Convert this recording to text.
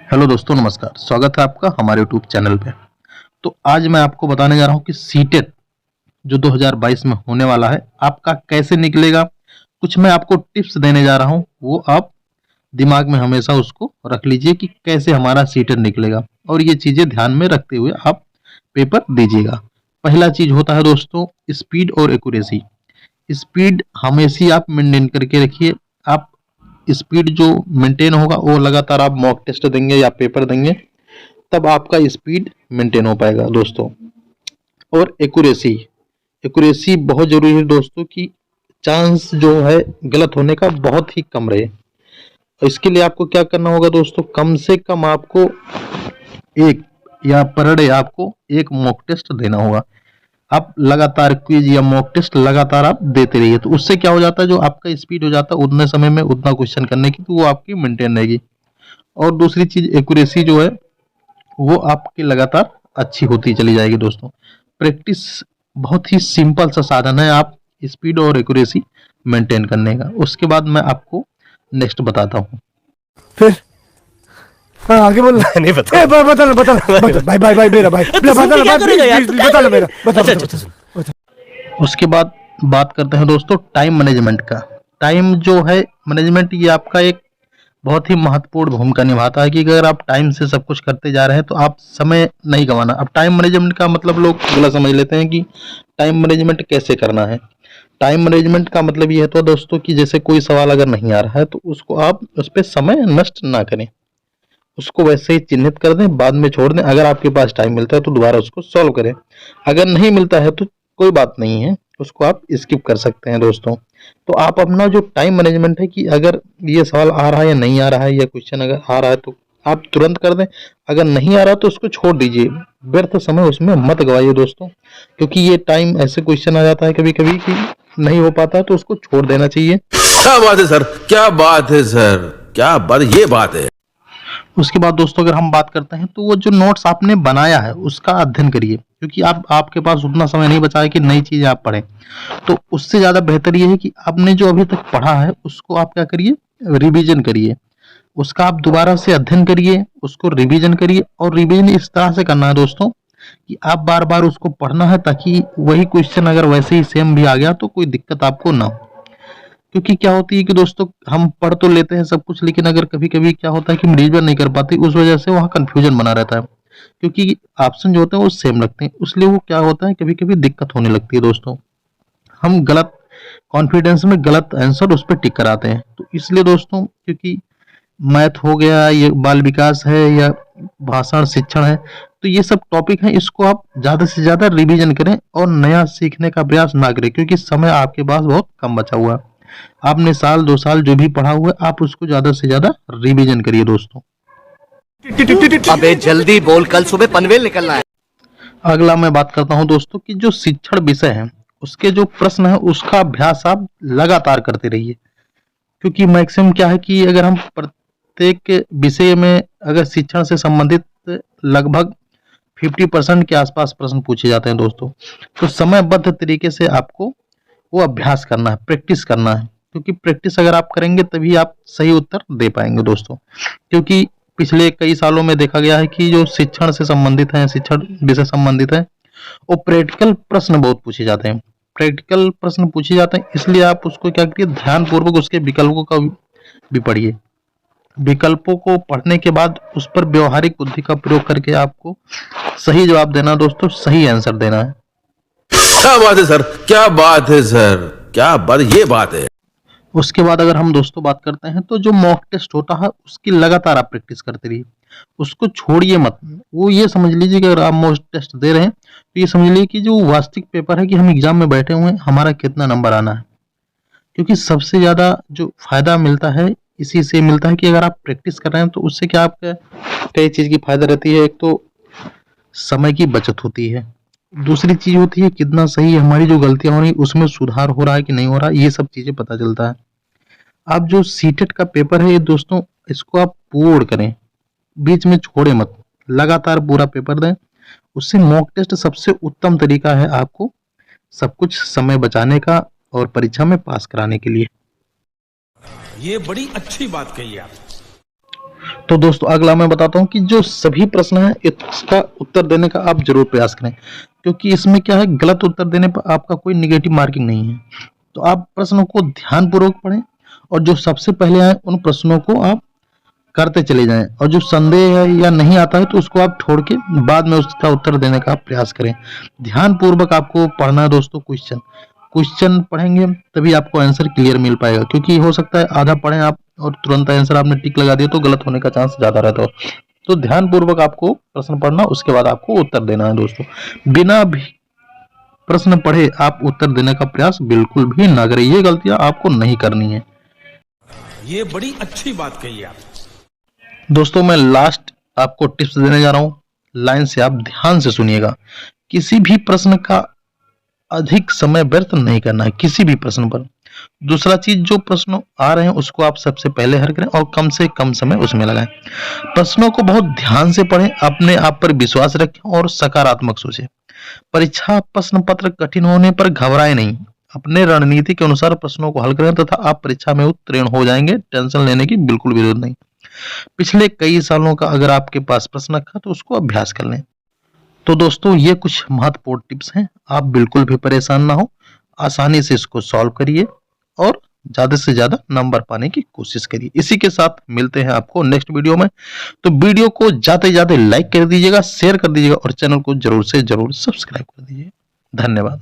Hello दोस्तों, नमस्कार। स्वागत है आपका हमारे यूट्यूब चैनल पे। तो आज मैं आपको बताने जा रहा हूँ कि सीटेट जो 2022 में होने वाला है आपका कैसे निकलेगा। कुछ मैं आपको टिप्स देने जा रहा हूँ, वो आप दिमाग में हमेशा उसको रख लीजिए कि कैसे हमारा सीटेट निकलेगा, और ये चीज़ें ध्यान में रखते हुए आप पेपर दीजिएगा। पहला चीज़ होता है दोस्तों, स्पीड और एक्यूरेसी। स्पीड हमेशा आप मेंटेन करके रखिए। आप स्पीड जो मेंटेन होगा वो लगातार आप मॉक टेस्ट देंगे या पेपर देंगे, तब आपका स्पीड मेंटेन हो पाएगा दोस्तों। और एक्यूरेसी, एक्यूरेसी बहुत जरूरी है दोस्तों कि चांस जो है गलत होने का बहुत ही कम रहे। इसके लिए आपको क्या करना होगा दोस्तों, कम से कम आपको एक या पर डे आपको एक मॉक टेस्ट देना होगा। आप लगातार क्विज या मॉक टेस्ट लगातार आप देते रहिए, तो उससे क्या हो जाता है, जो आपका स्पीड हो जाता है उतने समय में उतना क्वेश्चन करने की, तो वो आपकी मेंटेन रहेगी। और दूसरी चीज एक्यूरेसी जो है वो आपकी लगातार अच्छी होती चली जाएगी दोस्तों। प्रैक्टिस बहुत ही सिंपल सा साधन है आप स्पीड और एक्यूरेसी मेंटेन करने का। उसके बाद मैं आपको नेक्स्ट बताता हूँ। फिर हाँ आगे बोल। नहीं पता। बता ना भाई भाई भाई मेरा भाई बता ना क्या करेगा यार? तू क्या बता ना करेगा? मेरा बता अच्छा, बता, अच्छा, बता, बता। उसके बाद बात करते हैं दोस्तों टाइम मैनेजमेंट का। टाइम जो है मैनेजमेंट, ये आपका एक बहुत ही महत्वपूर्ण भूमिका निभाता है कि अगर आप टाइम से सब कुछ करते जा रहे हैं तो आप समय नहीं गंवाना। अब टाइम मैनेजमेंट का मतलब लोग गलत समझ लेते हैं कि टाइम मैनेजमेंट कैसे करना है। टाइम मैनेजमेंट का मतलब ये है तो दोस्तों कि जैसे कोई सवाल अगर नहीं आ रहा है तो उसको आप उस पर समय नष्ट ना करें, उसको वैसे ही चिन्हित कर दें, बाद में छोड़ दें। अगर आपके पास टाइम मिलता है तो दोबारा उसको सॉल्व करें, अगर नहीं मिलता है तो कोई बात नहीं है, उसको आप स्किप कर सकते हैं दोस्तों। तो आप अपना जो टाइम मैनेजमेंट है कि अगर ये सवाल आ रहा है या नहीं आ रहा है, या क्वेश्चन अगर आ रहा है तो आप तुरंत कर दें, अगर नहीं आ रहा तो उसको छोड़ दीजिए। व्यर्थ समय उसमें मत गवाइए दोस्तों, क्योंकि ये टाइम ऐसे क्वेश्चन आ जाता है कभी कभी कि नहीं हो पाता है, तो उसको छोड़ देना चाहिए। क्या बात है सर, क्या बात है सर, क्या बात, ये बात है। उसके बाद दोस्तों अगर हम बात करते हैं तो वो जो नोट्स आपने बनाया है उसका अध्ययन करिए, क्योंकि आप आपके पास उतना समय नहीं बचा है कि नई चीजें आप पढ़ें। तो उससे ज़्यादा बेहतर ये है कि आपने जो अभी तक पढ़ा है उसको आप क्या करिए, रिवीजन करिए। उसका आप दोबारा से अध्ययन करिए, उसको रिवीजन करिए। और रिवीजन इस तरह से करना है दोस्तों कि आप बार बार उसको पढ़ना है, ताकि वही क्वेश्चन अगर वैसे ही सेम भी आ गया तो कोई दिक्कत आपको ना हो। क्योंकि क्या होती है कि दोस्तों हम पढ़ तो लेते हैं सब कुछ, लेकिन अगर कभी कभी क्या होता है कि हम रिवीजन नहीं कर पाते, उस वजह से वहाँ कंफ्यूजन बना रहता है, क्योंकि ऑप्शन जो होते हैं वो सेम लगते हैं। इसलिए वो क्या होता है, कभी कभी दिक्कत होने लगती है दोस्तों। हम गलत कॉन्फिडेंस में गलत आंसर उस पर टिक कराते हैं। तो इसलिए दोस्तों, क्योंकि मैथ हो गया, ये बाल विकास है, या भाषण शिक्षण है, तो ये सब टॉपिक हैं, इसको आप ज़्यादा से ज़्यादा रिवीजन करें और नया सीखने का प्रयास ना करें, क्योंकि समय आपके पास बहुत कम बचा हुआ है। आपने साल 2 साल जो भी पढ़ा हुआ है आप उसको ज़्यादा से ज़्यादा रिवीजन करिए दोस्तों। अबे जल्दी बोल, कल सुबह पनवेल निकलना है। अगला मैं बात करता हूं दोस्तों कि जो शिक्षण विषय है उसके जो प्रश्न है उसका अभ्यास आप लगातार करते रहिए। क्योंकि मैक्सिमम क्या है कि अगर हम प्रत्येक विषय में अगर शिक्षण से संबंधित लगभग 50% के आसपास प्रश्न पूछे जाते हैं दोस्तों, तो समयबद्ध तरीके से आपको वो अभ्यास करना है, प्रैक्टिस करना है। क्योंकि प्रैक्टिस अगर आप करेंगे तभी आप सही उत्तर दे पाएंगे दोस्तों। क्योंकि पिछले कई सालों में देखा गया है कि जो शिक्षण से संबंधित हैं, शिक्षण विषय संबंधित है, वो प्रैक्टिकल प्रश्न बहुत पूछे जाते हैं। प्रैक्टिकल प्रश्न पूछे जाते हैं, इसलिए आप उसको क्या करिए, ध्यान पूर्वक उसके विकल्पों का भी पढ़िए। विकल्पों को पढ़ने के बाद उस पर व्यवहारिक बुद्धि का प्रयोग करके आपको सही जवाब देना दोस्तों, सही आंसर देना है। क्या बात है सर, क्या बात है सर, क्या बात, ये बात है। उसके बाद अगर हम दोस्तों बात करते हैं तो जो मॉक टेस्ट होता है उसकी लगातार आप प्रैक्टिस करते रहिए, उसको छोड़िए मत। वो ये समझ लीजिए कि अगर आप मॉक टेस्ट दे रहे हैं तो ये समझ लीजिए कि जो वास्तविक पेपर है कि हम एग्जाम में बैठे हुए हैं, हमारा कितना नंबर आना है। क्योंकि सबसे ज़्यादा जो फायदा मिलता है इसी से मिलता है कि अगर आप प्रैक्टिस कर रहे हैं तो उससे क्या आपका कई चीज़ की फायदा रहती है। एक तो समय की बचत होती है, दूसरी चीज होती है कितना सही हमारी जो गलतियां हो रही उसमें सुधार हो रहा है कि नहीं हो रहा, ये सब चीजें पता चलता है। आप जो सीटेट का पेपर है ये दोस्तों, इसको आप पूर्ण करें, बीच में छोड़े मत, लगातार पूरा पेपर दें। उससे मॉक टेस्ट सबसे उत्तम तरीका है आपको सब कुछ समय बचाने का और परीक्षा में पास कराने के लिए। ये बड़ी अच्छी बात कही आप। तो दोस्तों अगला मैं बताता हूँ कि जो सभी प्रश्न हैं इसका उत्तर देने का आप जरूर प्रयास करें, क्योंकि इसमें क्या है, गलत उत्तर देने पर आपका कोई निगेटिव मार्किंग नहीं है। तो आप प्रश्नों को ध्यानपूर्वक पढ़ें और जो सबसे पहले आए उन प्रश्नों को आप करते चले जाएं, और जो संदेह है या नहीं आता है तो उसको आप छोड़ के बाद में उसका उत्तर देने का प्रयास करें। ध्यानपूर्वक आपको पढ़ना है दोस्तों। क्वेश्चन क्वेश्चन पढ़ेंगे तभी आपको आंसर क्लियर मिल पाएगा, क्योंकि हो सकता है आधा पढ़ें आप और तुरंत आंसर आपने टिक लगा दिया तो गलत होने का चांस ज्यादा रहता है। तो ध्यानपूर्वक आपको प्रश्न पढ़ना, उसके बाद आपको उत्तर देना है दोस्तों। बिना भी प्रश्न पढ़े आप उत्तर देने का प्रयास बिल्कुल भी ना करें, ये गलतियां आपको नहीं करनी है। ये बड़ी अच्छी बात कही आप। दोस्तों मैं लास्ट आपको टिप्स देने जा रहा हूं, लाइन से आप ध्यान से सुनिएगा। किसी भी प्रश्न का अधिक समय व्यर्थ नहीं करना है, किसी भी प्रश्न पर। दूसरा चीज, जो प्रश्न आ रहे हैं उसको आप सबसे पहले हल करें और कम से कम समय उसमें लगाएं। प्रश्नों को बहुत ध्यान से पढ़ें, अपने आप पर विश्वास रखें और सकारात्मक सोचें। परीक्षा प्रश्न पत्र कठिन होने पर घबराएं नहीं, अपने रणनीति के अनुसार प्रश्नों को हल करें तथा आप परीक्षा में उत्तीर्ण हो जाएंगे। टेंशन लेने की बिल्कुल भी जरूरत नहीं। पिछले कई सालों का अगर आपके पास प्रश्न था तो उसको अभ्यास कर लें। तो दोस्तों ये कुछ महत्वपूर्ण टिप्स हैं, आप बिल्कुल भी परेशान ना हो, आसानी से इसको सॉल्व करिए और ज्यादा से ज्यादा नंबर पाने की कोशिश करिए। इसी के साथ मिलते हैं आपको नेक्स्ट वीडियो में। तो वीडियो को जाते जाते लाइक कर दीजिएगा, शेयर कर दीजिएगा और चैनल को जरूर से जरूर सब्सक्राइब कर दीजिए। धन्यवाद।